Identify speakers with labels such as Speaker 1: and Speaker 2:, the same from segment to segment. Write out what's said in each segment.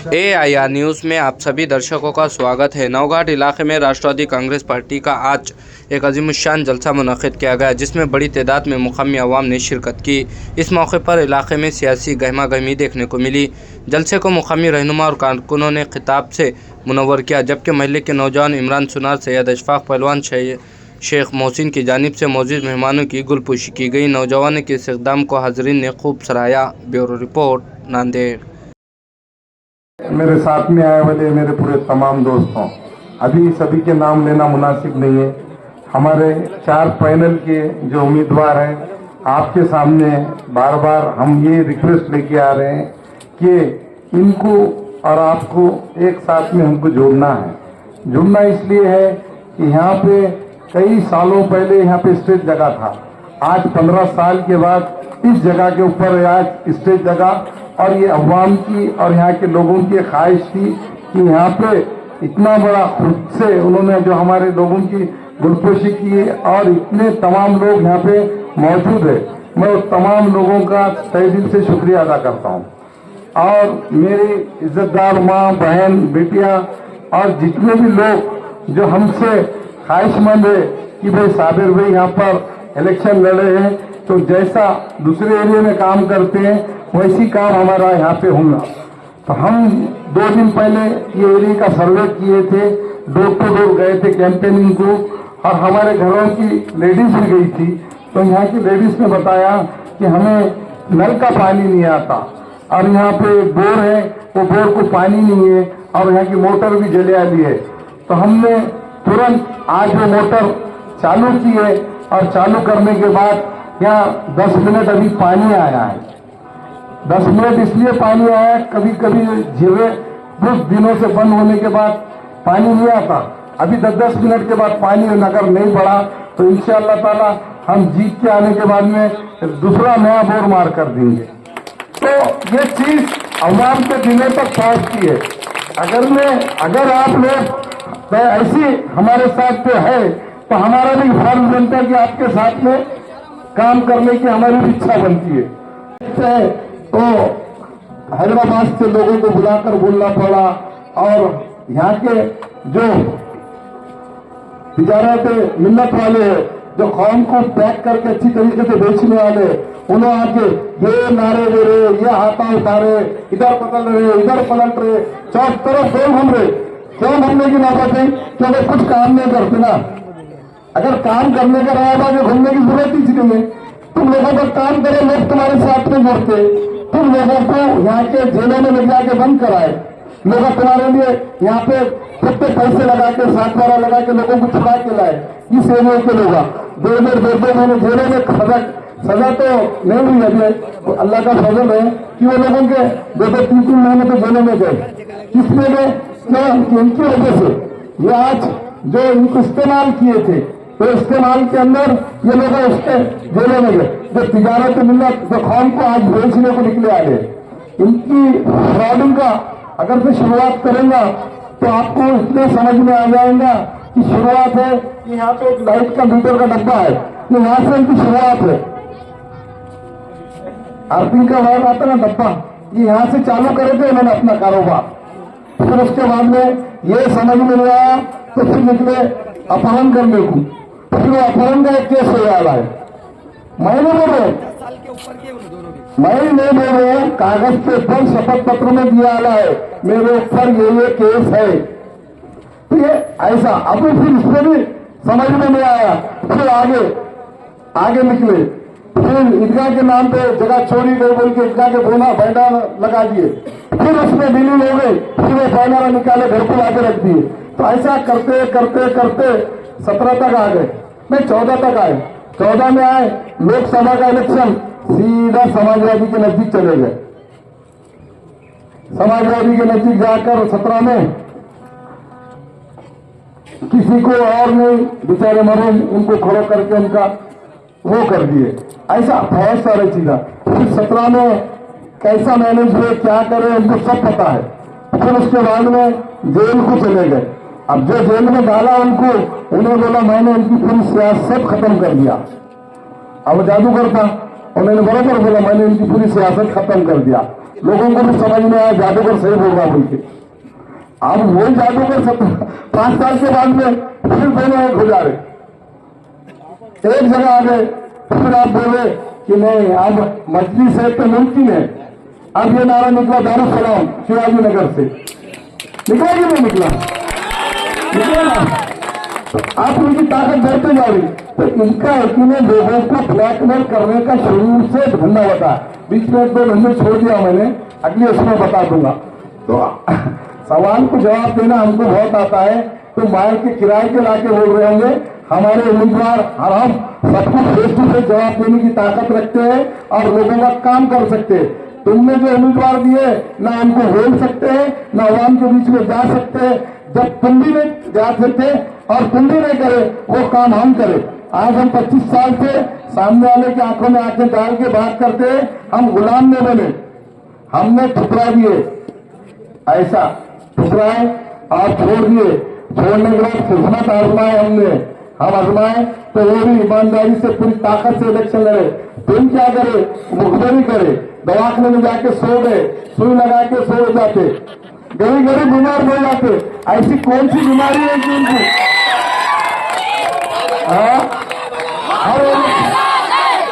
Speaker 1: AIR news में आप सभी दर्शकों का स्वागत है। नौघाट इलाके में राष्ट्रवादी कांग्रेस पार्टी का आज एक अजीमुशान जलसा मुनक़िद किया गया, जिसमें बड़ी तादाद में मुक़ामी अवाम ने शिरकत की। इस मौके पर इलाके में सियासी गहमा गहमी देखने को मिली। जलसे को मुक़ामी रहनुमा और कारकुनों ने खिताब से मुनव्वर किया, जबकि महल्ले के नौजवान इमरान सुनार, सैयद अशफाक पहलवान, शेख मोहसिन की जानिब से मौजूद मेहमानों की गुलपुशी की गई। नौजवानों के इस इक़दाम को हाज़रीन ने खूब सराहा। Bureau report, Nanded.
Speaker 2: मेरे साथ में आए वाले मेरे पूरे तमाम दोस्तों, अभी सभी के नाम लेना मुनासिब नहीं है। हमारे 4 पैनल के जो उम्मीदवार हैं, आपके सामने बार बार हम ये रिक्वेस्ट लेके आ रहे हैं कि इनको और आपको एक साथ में हमको जोड़ना है। जुड़ना इसलिए है कि यहाँ पे कई सालों पहले यहाँ पे स्टेज जगह था। आज 15 साल के बाद इस जगह के ऊपर आज स्टेज जगह, और ये अवाम की और यहाँ के लोगों की ख्वाहिश थी कि यहाँ पे इतना बड़ा खुद से उन्होंने जो हमारे लोगों की गुलपोशी की और इतने तमाम लोग यहाँ पे मौजूद है। मैं उस तमाम लोगों का तहे दिल से शुक्रिया अदा करता हूँ। और मेरी इज्जतदार माँ, बहन, बेटियां और जितने भी लोग जो हमसे ख्वाहिशमंद है कि भाई साबिर भाई यहाँ पर इलेक्शन लड़े हैं, तो जैसा दूसरे एरिया में काम करते हैं वैसी काम हमारा यहाँ पे होगा। तो हम 2 दिन पहले ये एरिया का सर्वे किए थे, डोर टू डोर गए थे कैंपेनिंग को, और हमारे घरों की लेडीज भी गई थी। तो यहाँ की लेडीज ने बताया कि हमें नल का पानी नहीं आता, और यहाँ पे बोर है, वो बोर को पानी नहीं है, और यहाँ की मोटर भी जले वाली है। तो हमने तुरंत आज वो मोटर चालू की है, और चालू करने के बाद यहाँ 10 मिनट अभी पानी आया है। 10 मिनट इसलिए पानी आया, कभी कभी झीले कुछ दिनों से बंद होने के बाद पानी नहीं आता। अभी 10-10 मिनट के बाद पानी नगर नहीं बढ़ा, तो इंशाअल्लाह ताला हम जीत के आने के बाद में दूसरा नया बोर मार कर देंगे। तो ये चीज अवाम के दिलों तक पहुंचती है। अगर आप लोग ऐसी हमारे साथ पे है, तो हमारा भी फर्ज बनता है कि आपके साथ में काम करने की हमारी भी इच्छा बनती है। तो हैदराबाद से लोगों को बुलाकर बोलना पड़ा, और यहाँ के जो तिजारत मिन्नत वाले हैं, जो कौम को पैक करके अच्छी तरीके से बेचने वाले, उन्होंने आके ये नारे दे रहे, ये हाथा उठा रहे, इधर पकड़ रहे, इधर पलट रहे, चारों तरफ क्यों घूम रहे, क्यों घूमने की नौबत है? क्योंकि कुछ काम नहीं करते ना। अगर काम करने का रहा तो घूमने की जरूरत ही नहीं है। तुम लोगों का काम करो, लोग तुम्हारे साथ में जुड़ते। तुम लोगों को यहाँ के जेलों में ले जाके बंद कराए, लोग तुम्हारे लिए यहाँ पे कितने पैसे लगा के, 7 लगा के लोगों को छुड़ा के लाए। इस एरिया के लोग 2 महीने जेलों में सजा तो नहीं हुई अभी, तो अल्लाह का फजल है कि वो लोगों के 2-3 महीने तो जेलों में गए। किसमें गए? क्या? इनकी वजह से ये आज जो इनको इस्तेमाल किए थे, तो इस्तेमाल के अंदर ये लोग उसके जेलों में गए। जो तिजारत मिन्नत जो कौम को आज बेचने को निकले आ गए, इनकी फ्रॉडिंग का अगर से शुरुआत करेंगे तो आपको इतने समझ में आ जाएगा कि शुरुआत है कि यहाँ पे एक लाइट का मीटर का डब्बा है, कि यहाँ से इनकी शुरुआत है। अर्थिंग का वायर आता ना डब्बा, ये यहाँ से चालू करे थे इन्होंने अपना कारोबार। फिर उसके बाद में ये समझ में नहीं आया, तो फिर निकले अपहरण करने को। फिर वो अपहरण का एक केस हो रहा है। मैं नहीं बोल रहा, मैं नहीं बोल रहा हूँ, कागज पे ऊपर शपथ पत्र में दिया वाला है मेरे ऊपर ये केस है। तो ये ऐसा अब फिर इसमें भी समझ में नहीं आया, फिर आगे निकले, फिर ईदगाह के नाम पे जगह छोड़ी गई बोल के ईदगाह के बैनर लगा दिए, फिर उसमें डिलीट हो गई, फिर वो बैनर निकाले घर को लाके रख दिए। तो ऐसा करते करते करते 17 तक आ गए, मैं 14 तक आए। 14 में आए, लोकसभा का इलेक्शन सीधा समाजवादी के नजदीक चले गए। समाजवादी के नजदीक जाकर 17 में किसी को और नहीं, बेचारे मरे, उनको खड़ो करके उनका वो कर दिए। ऐसा बहुत सारे चीजें। फिर 17 में कैसा मैनेज हुए, क्या करे, उनको सब पता है। फिर उसके बाद में जेल को चले गए। अब जो जेल में डाला उनको, उन्हें बोला मैंने इनकी पूरी सियासत खत्म कर दिया। अब जादूगर था, उन्होंने बराबर बोला मैंने इनकी पूरी सियासत खत्म कर दिया। लोगों को भी समझ में आया जादूगर सही बोल रहा बोल के। अब वही जादूगर 5 साल के बाद में फिर दोनों एक हो जा रहे, एक जगह आ गए, फिर आप बोले कि नहीं अब मछली से तो मुमकिन है। अब ये नारा निकला दारुसलाम शिवाजी नगर से, निकला कि नहीं निकला? निकला ना। तो आप उनकी ताकत बढ़ते जा रही, तो इनका इन्हें लोगों को ब्लैकमेल करने का शुरू से धंधा होता है। बीच में 1-2 महीने छोड़ दिया मैंने, अगले उसमें बता दूंगा। तो सवाल को जवाब देना हमको बहुत आता है, तो मायर के किराए के लाके बोल रहे होंगे हमारे उम्मीदवार, और हम सबको फेस टू फेस जवाब देने की ताकत रखते हैं और लोगों का काम कर सकते हैं। तुमने जो उम्मीदवार दिए ना उनको बोल सकते हैं ना आवाम के बीच में जा सकते हैं। जब तुम भी नहीं जा सकते और तुम भी नहीं करे वो काम हम करें। आज हम 25 साल से सामने वाले की आंखों में आंखें डाल के बात करते हैं, हम गुलाम नहीं बने, हमने ठुकरा दिए, ऐसा ठुकराए और छोड़ दिए। छोड़ने के बाद खिदमत आजमाए हमने, हम आजमाए तो वो भी ईमानदारी से पूरी ताकत से इलेक्शन लड़े। तुम क्या करे, मुखबरी करे, दवाखाने में जाके सो गए, सुई लगा के सो जाते, गरीब गरीब बीमार हो जाते। ऐसी कौन सी बीमारी है कि उनको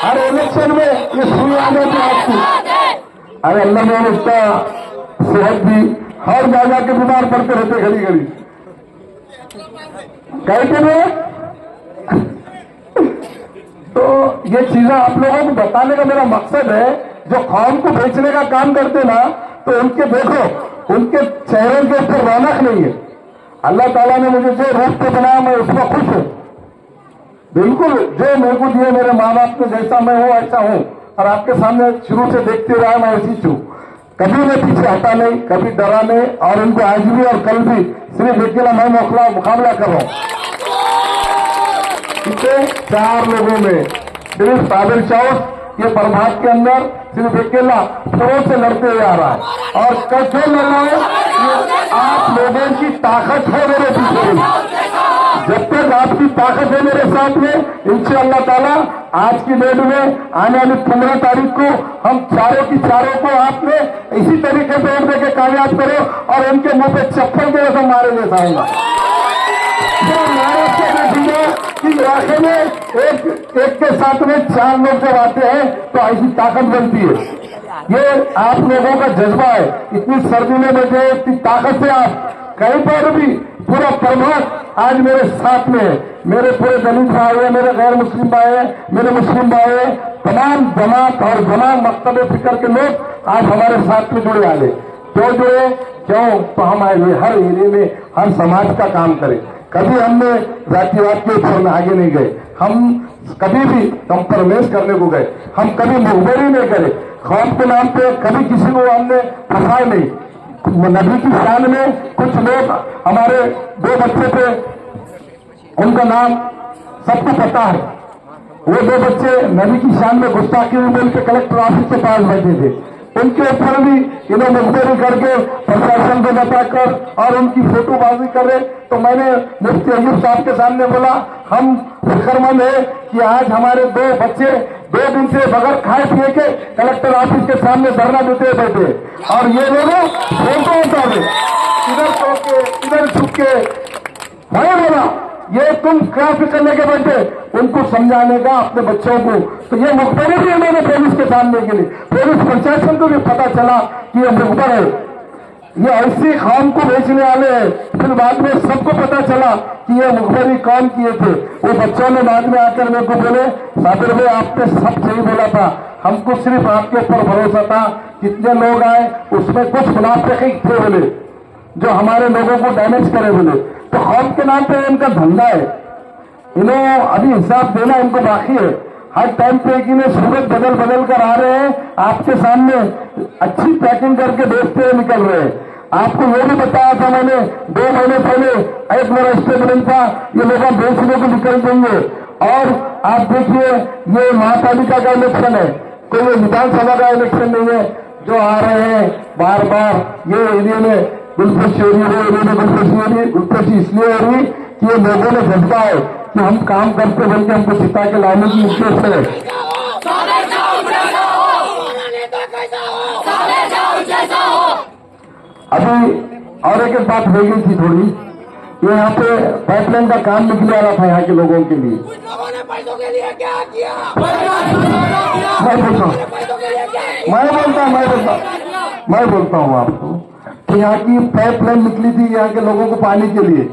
Speaker 2: हर इलेक्शन में ये सुई आ जाती है आपकी। अरे अल्लाह ने उसका सेहत दी, हर जगह के बीमार पड़ते रहते घड़ी घड़ी, कहते हैं। तो ये चीजें आप लोगों को बताने का मेरा मकसद है। जो कौम को बेचने का काम करते ना, तो उनके देखो, उनके चेहरों के ऊपर रौनक नहीं है। अल्लाह ताला ने मुझे जो रूप पे बनाया मैं उसमें खुश हूं, बिल्कुल। जो मेरे को दिए मेरे माँ बाप को, जैसा मैं हूं ऐसा हूं, और आपके सामने शुरू से देखते रहा मैं उसी छू। कभी मैं पीछे हटा नहीं, कभी डरा नहीं, और उनको आज भी और कल भी सिर्फ अकेला मैं मुकाबला कर रहा हूं। इतने 4 लोगों में सिर्फ साबिर चौथ ये प्रभात के अंदर सिर्फ अकेला पुरों से लड़ते हुए आ रहा है। और कैसे लड़ रहा है, ये आप लोगों की ताकत है मेरे पीछे। जब तक आपकी ताकत है मेरे साथ में, इंशाअल्लाह ताला आज की डेट में आने वाली 15 तारीख को हम चारों की चारों को आपने इसी तरीके से वोट देकर कामयाब करो और उनके मुंह पे चप्पल के जैसा मारे जैसा होगा। महाराष्ट्र में देखिए कि इलाके में एक के साथ में 4 लोग जब आते हैं तो ऐसी ताकत बनती है। ये आप लोगों का जज्बा है। इतनी सर्दी में बैठे, इतनी ताकत से आप कहीं पर भी पूरा प्रभात आज मेरे साथ में है। मेरे पूरे दलित भाई है, मेरे गैर मुस्लिम भाई है, मेरे मुस्लिम भाई है, तमाम जमात और तमाम मकतब फिक्र के लोग आज हमारे साथ में जुड़े आए। क्यों जुड़े? क्यों? तो हम हर एरिया में हर समाज का काम करें। कभी हमने जातिवाद के ऊपर में आगे नहीं गए, हम कभी भी कंप्रोमाइज करने को गए, हम कभी मुखबरी नहीं करे, कौम के नाम पे कभी किसी को हमने फंसाए नहीं। नबी की शान में कुछ लोग, हमारे 2 बच्चे थे, उनका नाम सबको पता है। वो 2 बच्चे नबी की शान में गुस्ताखी बोल के कलेक्टर ऑफिस के पास बैठे थे। उनके ऊपर भी इन्हें मुखबरी करके प्रशासन को बताकर और उनकी फोटोबाजी कर रहे। तो मैंने मुफ्ती अयूब साहब के सामने बोला, हम फिक्रमंद है कि आज हमारे 2 बच्चे 2 दिन से बगैर खाए पिए के कलेक्टर ऑफिस के सामने धरना देते बैठे, और ये लोग फोटो उतारे, इधर तो के इधर छुप के। मैं बोला ये तुम क्या फिक्र लेके बैठे? उनको समझाने का अपने बच्चों को। तो ये मुखबरी भी उन्होंने पुलिस के सामने के लिए, पुलिस प्रशासन को भी पता चला कि ये मुखबर है, ये ऐसी कौम को बेचने वाले हैं। फिर बाद में सबको पता चला कि ये मुखबरी कौन किए थे। वो बच्चों ने बाद में आकर मेरे को बोले, साबिर भाई आपने सब सही बोला था, हमको सिर्फ आपके ऊपर भरोसा था। कितने लोग आए उसमें कुछ मुनाफिक थे बोले, जो हमारे लोगों को डैमेज करे बोले। तो कौम के नाम पे इनका धंधा है, इन्हें अभी हिसाब देना इनको बाकी है। हर टाइम पे इन्हें सूरत बदल बदल कर आ रहे हैं, आपके सामने अच्छी पैकिंग करके बेचते हुए निकल रहे हैं। आपको ये भी बताया था मैंने 2 महीने पहले, एक मेरा स्टेटमेंट था, ये लोग बेचने को निकल देंगे। और आप देखिए ये महापालिका का इलेक्शन है, कोई ये विधानसभा का इलेक्शन नहीं है। जो आ रहे हैं बार बार, ये एरिया में गुलफशी हो रही है, एरिया में गुलफशी हो रही है। गुलफशी इसलिए हो रही कि ये लोगों ने जज्बा है कि हम काम करते बन के हमको सिता के लाने की उद्देश्य है। अभी और एक बात हो गई थी थोड़ी, ये यहाँ पे पाइपलाइन का काम निकले आ रहा था यहाँ के लोगों के लिए।
Speaker 3: कुछ लोगों ने पैसों के लिए क्या किया?
Speaker 2: मैं बोलता हूँ आपको कि यहाँ की पाइपलाइन निकली थी यहाँ के लोगों को पानी के लिए,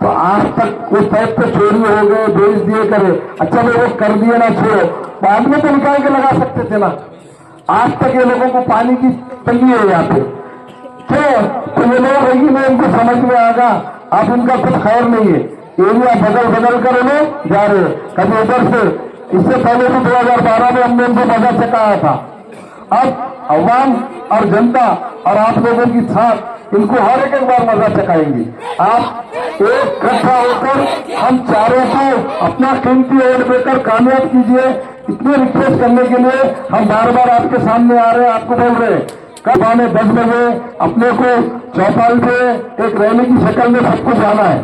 Speaker 2: तो आज तक उस पाइप पे चोरी हो गए, बेच दिए करे। अच्छा वो कर दिए ना, छोड़ो, बाद में तो निकाल के लगा सकते थे ना। आज तक ये लोगों को पानी की तंगी है यहाँ पे, तो ये लोग रहेगी नहीं, इनको समझ में आएगा अब उनका कुछ खैर नहीं है। एरिया बदल बदल कर लोग जा रहे हैं, कभी उधर से। इससे पहले भी 2012 में हमने इनको मजा चकाया था। अब अवाम और जनता और आप लोगों की साथ इनको हर एक बार मजा चकाएंगे। आप एक इकट्ठा होकर हम चारों को अपना कीमती वोट देकर कामयाब कीजिए। इतने रिक्वेस्ट करने के लिए हम बार बार आपके सामने आ रहे हैं, आपको बोल रहे हैं। कल हमें 10 बजे अपने को चौपाल पे एक रैली की शक्ल में सबको जाना है,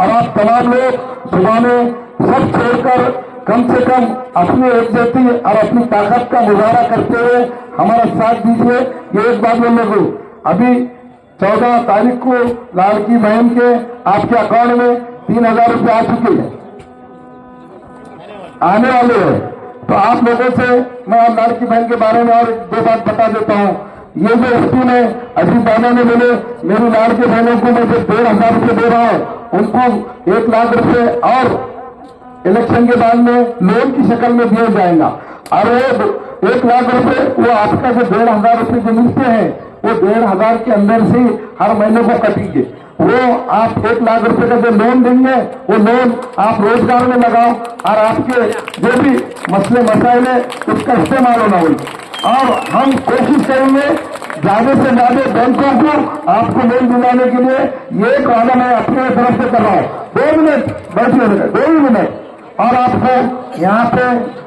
Speaker 2: और आप तमाम लोग सुबह में सब छोड़कर कम से कम अपनी एकजुटी और अपनी ताकत का मुजाहरा करते हुए हमारा साथ दीजिए। ये एक बात बोलने को, अभी 14 तारीख को लाड़की बहन के आपके अकाउंट में 3,000 रुपये आ चुके हैं, आने वाले हैं। तो आप लोगों से मैं लाड़की बहन के बारे में और 2 बात बता देता हूँ। ये जो स्कीम है, अजीत दाना ने बोले मेरी लाड़की बहनों को मैं जो 1,500 रुपये दे रहा हूँ उनको 1 लाख रुपये और इलेक्शन के बाद में लोन की शक्ल में दिया जाएगा। और वो 1 लाख रुपए वो आपका जो 1,500 रुपये जो मिलते हैं वो 1,500 के अंदर से हर महीने को कटेंगे। वो आप 1 लाख रुपए का जो लोन देंगे वो लोन आप रोजगार में लगाओ, और आपके जो भी मसले मसाइल है उसका इस्तेमाल होना होगी। और हम कोशिश करेंगे ज्यादा से ज्यादा बैंकों को आपको लोन दिलाने के लिए। ये वादा मैं अपने तरफ से कर रहा हूँ। 2 मिनट बैठिए, 2 ही मिनट। और आपको यहाँ पे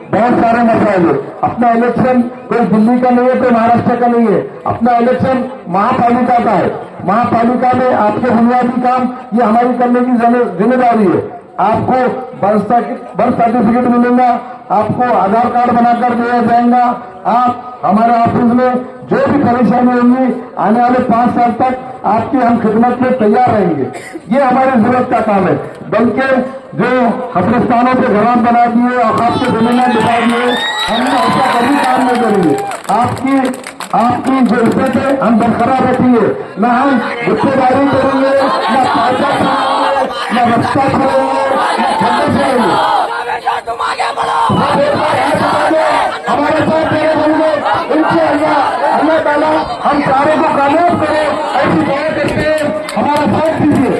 Speaker 2: बहुत सारे मसाइल है। अपना इलेक्शन कोई दिल्ली का नहीं है, कोई महाराष्ट्र का नहीं है, अपना इलेक्शन महापालिका का है। महापालिका में आपके बुनियादी काम ये हमारी करने की जिम्मेदारी है। आपको बर्थ सर्टिफिकेट मिलेगा, आपको आधार कार्ड बनाकर दिया जाएगा। आप हमारे ऑफिस में जो भी परेशानी होंगी आने वाले 5 साल तक आपकी हम खिदमत में तैयार रहेंगे। ये हमारी जरूरत का काम है। बल्कि जो कब्रिस्तानों के घर बना दिए और आपके जमीन दिखा दिए, हमने ऐसा कभी काम नहीं करेंगे। आपकी जो इज्जत है हम बरकरार रखेंगे। न हम गुस्सेदारी करेंगे, न फायदा करेंगे, न रस्ता छोड़ेंगे, न खंडे छोड़ेंगे। हमारे साथ रहेंगे इंशाअल्लाह। अल्लाह ताला हम सारे को कामयाब करे, ऐसी दुआ करते हैं। हमारा साथ दीजिए।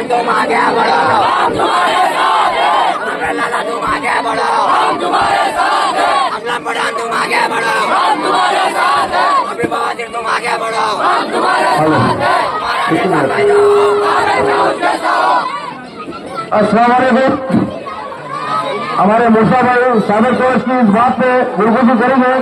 Speaker 3: तुम आगे बढ़ो, हम तुम्हारे साथ हैं। लाला तुम आगे बढ़ो, हम तुम्हारे साथ हैं। अगला बड़ा तुम आगे बढ़ो, हम तुम्हारे साथ हैं। अभी बहादुर तुम आगे बढ़ो, हम तुम्हारे साथ हैं।
Speaker 2: अस्सलाम वालेकुम। हमारे मूसा भाई साबिर कोर्स की इस बात पे गुरुजी करेंगे